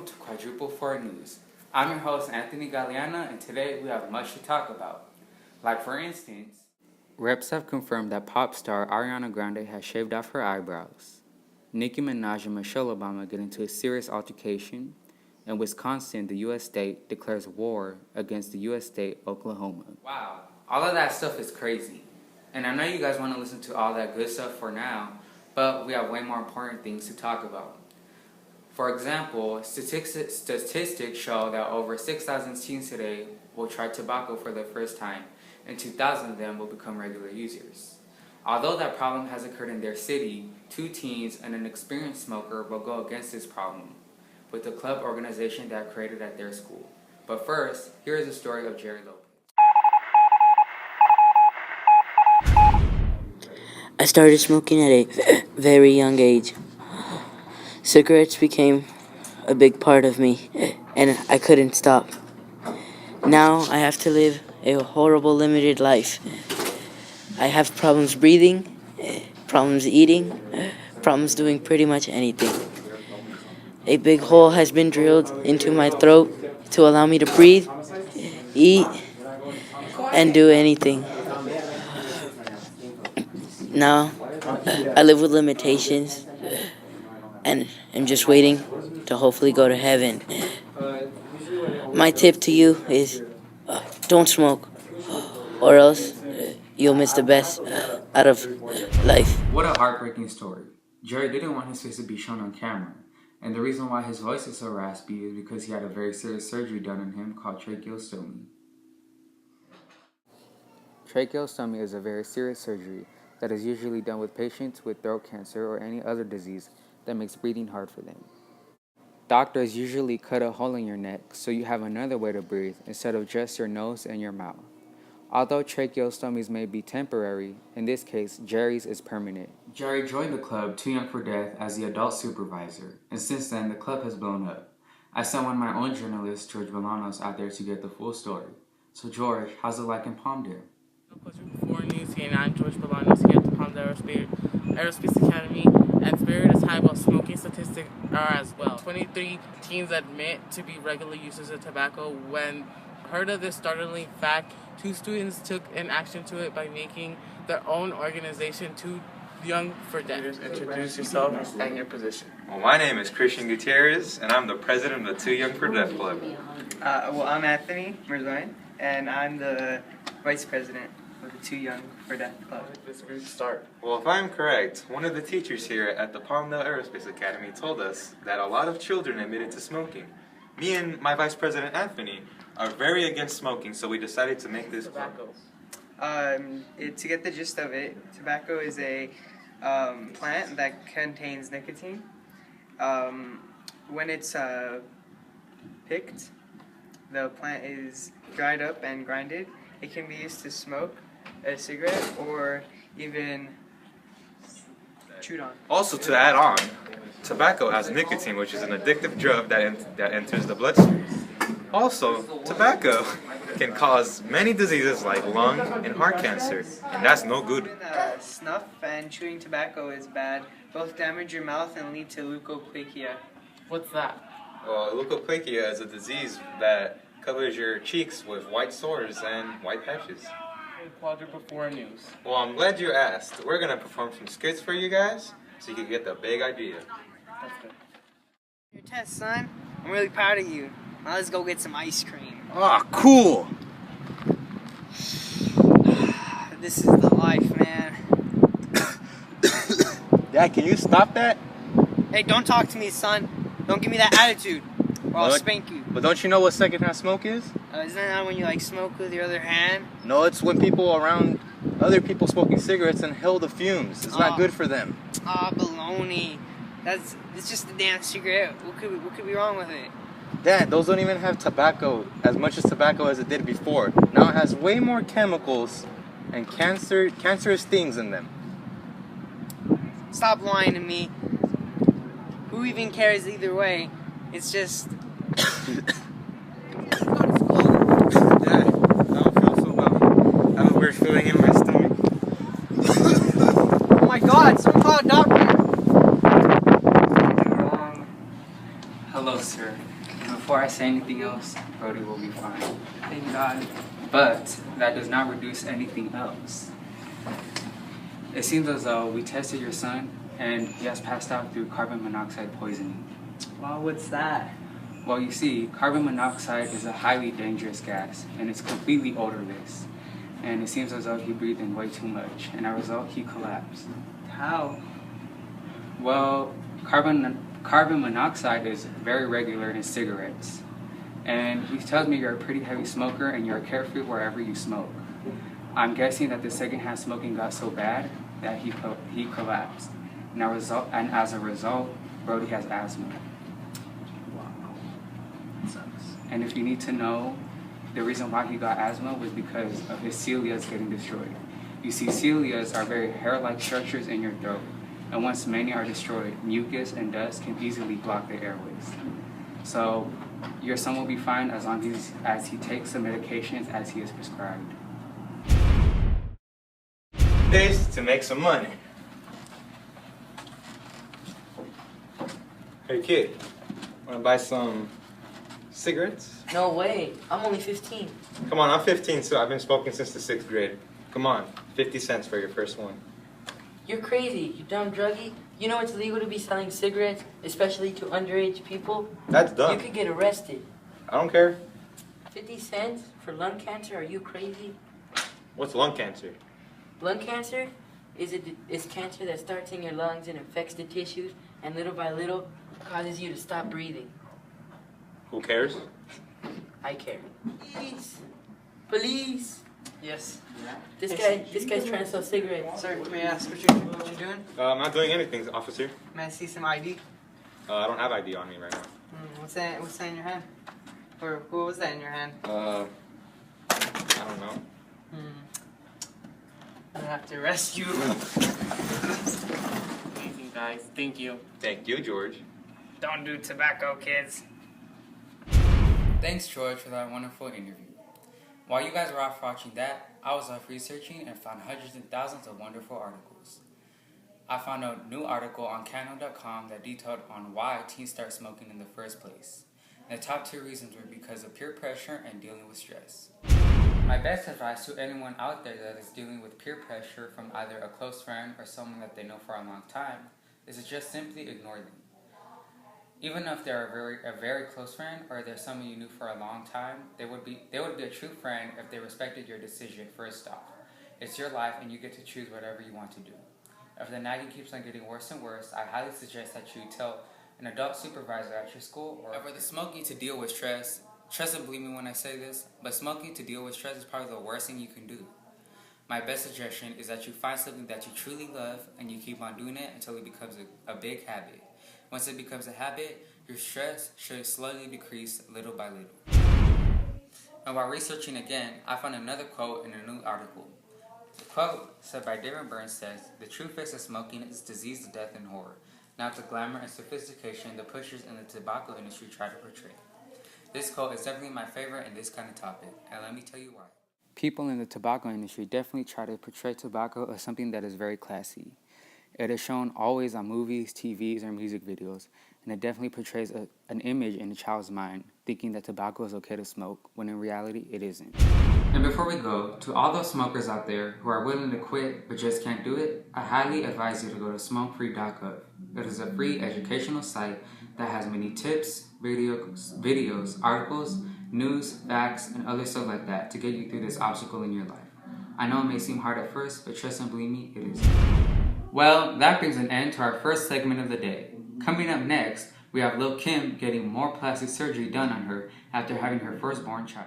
welcome to Quadruple 4 News. I'm your host, Anthony Galeana, and today we have much to talk about. Like for instance, reps have confirmed that pop star Ariana Grande has shaved off her eyebrows. Nicki Minaj and Michelle Obama get into a serious altercation. In Wisconsin, the U.S. state declares war against the U.S. state Oklahoma. Wow, all of that stuff is crazy. And I know you guys want to listen to all that good stuff for now, but we have way more important things to talk about. For example, statistics show that over 6,000 teens today will try tobacco for the first time, and 2,000 of them will become regular users. Although that problem has occurred in their city, 2 teens and an experienced smoker will go against this problem with the club organization that created at their school. But first, here is the story of Jerry Lopez. I started smoking at a very young age. Cigarettes became a big part of me, and I couldn't stop. Now I have to live a horrible, limited life. I have problems breathing, problems eating, problems doing pretty much anything. A big hole has been drilled into my throat to allow me to breathe, eat, and do anything. Now, I live with limitations, and I'm just waiting to hopefully go to heaven. My tip to you is, don't smoke, or else you'll miss the best out of life. What a heartbreaking story. Jerry didn't want his face to be shown on camera, and the reason why his voice is so raspy is because he had a very serious surgery done on him called tracheostomy. Tracheostomy is a very serious surgery that is usually done with patients with throat cancer or any other disease that makes breathing hard for them. Doctors usually cut a hole in your neck so you have another way to breathe instead of just your nose and your mouth. Although tracheostomies may be temporary, in this case, Jerry's is permanent. Jerry joined the club Too Young for Death as the adult supervisor, and since then the club has blown up. I sent one of my own journalists, George Bolanos, out there to get the full story. So George, how's it like in Palmdale? Quadruple 4 News here, and I'm George Bolanos here at the Palmdale Aerospace Academy, and Spirit is high while smoking statistics are as well. 23 teens admit to be regular users of tobacco. When heard of this startling fact, 2 students took an action to it by making their own organization, Too Young for Death. Introduce yourself and your position. Well, my name is Christian Gutierrez, and I'm the president of the Too Young for Death Club. I'm Anthony Mirzain, and I'm the vice president of the Too Young for Death Club. This group start. Well, if I'm correct, one of the teachers here at the Palmdale Aerospace Academy told us that a lot of children admitted to smoking. Me and my vice president, Anthony, are very against smoking, so we decided to make this Tobacco. To get the gist of it, tobacco is a plant that contains nicotine. When it's picked, the plant is dried up and grinded. It can be used to smoke a cigarette or even chewed on. Also, to add on, tobacco has nicotine, which is an addictive drug that enters the bloodstream. Also, tobacco can cause many diseases like lung and heart cancer, and that's no good. Snuff and chewing tobacco is bad. Both damage your mouth and lead to leukoplakia. What's that? Well, leukoplakia is a disease that covers your cheeks with white sores and white patches. Quadruple 4 News. Well, I'm glad you asked. We're gonna perform some skits for you guys, so you can get the big idea. That's good. Your test, son. I'm really proud of you. Now let's go get some ice cream. Ah, cool! This is the life, man. Dad, can you stop that? Hey, don't talk to me, son. Don't give me that attitude, or I'll spank you. But don't you know what secondhand smoke is? Isn't that when you like smoke with your other hand? No, it's when people around other people smoking cigarettes inhale the fumes. It's not good for them. Baloney. It's just a damn cigarette. What could be wrong with it? Dad, those don't even have tobacco, as much as tobacco as it did before. Now it has way more chemicals and cancerous things in them. Stop lying to me. Who even cares either way? It's just... Dad, I don't feel so well. I have a weird feeling in my stomach. Oh my god, someone call a doctor! Hello, sir. before I say anything else, Brody will be fine. Thank God. But that does not reduce anything else. It seems as though we tested your son and he has passed out through carbon monoxide poisoning. Wow, what's that? Well, you see, carbon monoxide is a highly dangerous gas and it's completely odorless. And it seems as though he breathed in way too much, and as a result, he collapsed. How? Well, carbon monoxide is very regular in cigarettes. And he tells me you're a pretty heavy smoker and you're carefree wherever you smoke. I'm guessing that the secondhand smoking got so bad that he collapsed. And as a result, Brody has asthma. Wow. Sucks. And if you need to know, the reason why he got asthma was because of his cilias getting destroyed. You see, cilias are very hair-like structures in your throat. And once many are destroyed, mucus and dust can easily block the airways. So your son will be fine as long as he takes the medications as he is prescribed. Days to make some money. Hey kid, wanna buy some cigarettes? No way. I'm only 15. Come on, I'm 15 too. I've been smoking since the 6th grade. Come on, 50 cents for your first one. You're crazy, you dumb druggie. You know it's legal to be selling cigarettes, especially to underage people? That's dumb. You could get arrested. I don't care. 50 cents for lung cancer? Are you crazy? What's lung cancer? Lung cancer is cancer that starts in your lungs and affects the tissues, and little by little causes you to stop breathing. Who cares? I care. Police! Police! Yes. This guy's trying to sell cigarettes. Sir, may I ask what you're doing? I'm not doing anything, officer. May I see some ID? I don't have ID on me right now. What's that in your hand? Or what was that in your hand? I don't know. I have to arrest you. Thank you, guys. Thank you. Thank you, George. Don't do tobacco, kids. Thanks, George, for that wonderful interview. While you guys were off watching that, I was off researching and found hundreds and thousands of wonderful articles. I found a new article on Cano.com that detailed on why teens start smoking in the first place. And the top 2 reasons were because of peer pressure and dealing with stress. My best advice to anyone out there that is dealing with peer pressure from either a close friend or someone that they know for a long time is to just simply ignore them. Even if they're a very close friend or they're someone you knew for a long time, they would be a true friend if they respected your decision first off. It's your life and you get to choose whatever you want to do. If the nagging keeps on getting worse and worse, I highly suggest that you tell an adult supervisor at your school or for the smoking to deal with stress. Trust and believe me when I say this, but smoking to deal with stress is probably the worst thing you can do. My best suggestion is that you find something that you truly love and you keep on doing it until it becomes a big habit. Once it becomes a habit, your stress should slowly decrease little by little. And while researching again, I found another quote in a new article. The quote, said by Darren Burns, says, "The true face of smoking is disease, death, and horror, not the glamour and sophistication the pushers in the tobacco industry try to portray." This quote is definitely my favorite in this kind of topic, and let me tell you why. People in the tobacco industry definitely try to portray tobacco as something that is very classy. It is shown always on movies, TVs, or music videos, and it definitely portrays an image in a child's mind, thinking that tobacco is okay to smoke, when in reality, it isn't. And before we go, to all those smokers out there who are willing to quit but just can't do it, I highly advise you to go to smokefree.gov. It is a free educational site that has many tips, videos, articles, news, facts, and other stuff like that to get you through this obstacle in your life. I know it may seem hard at first, but trust and believe me, it is. Well, that brings an end to our first segment of the day. Coming up next, we have Lil' Kim getting more plastic surgery done on her after having her firstborn child.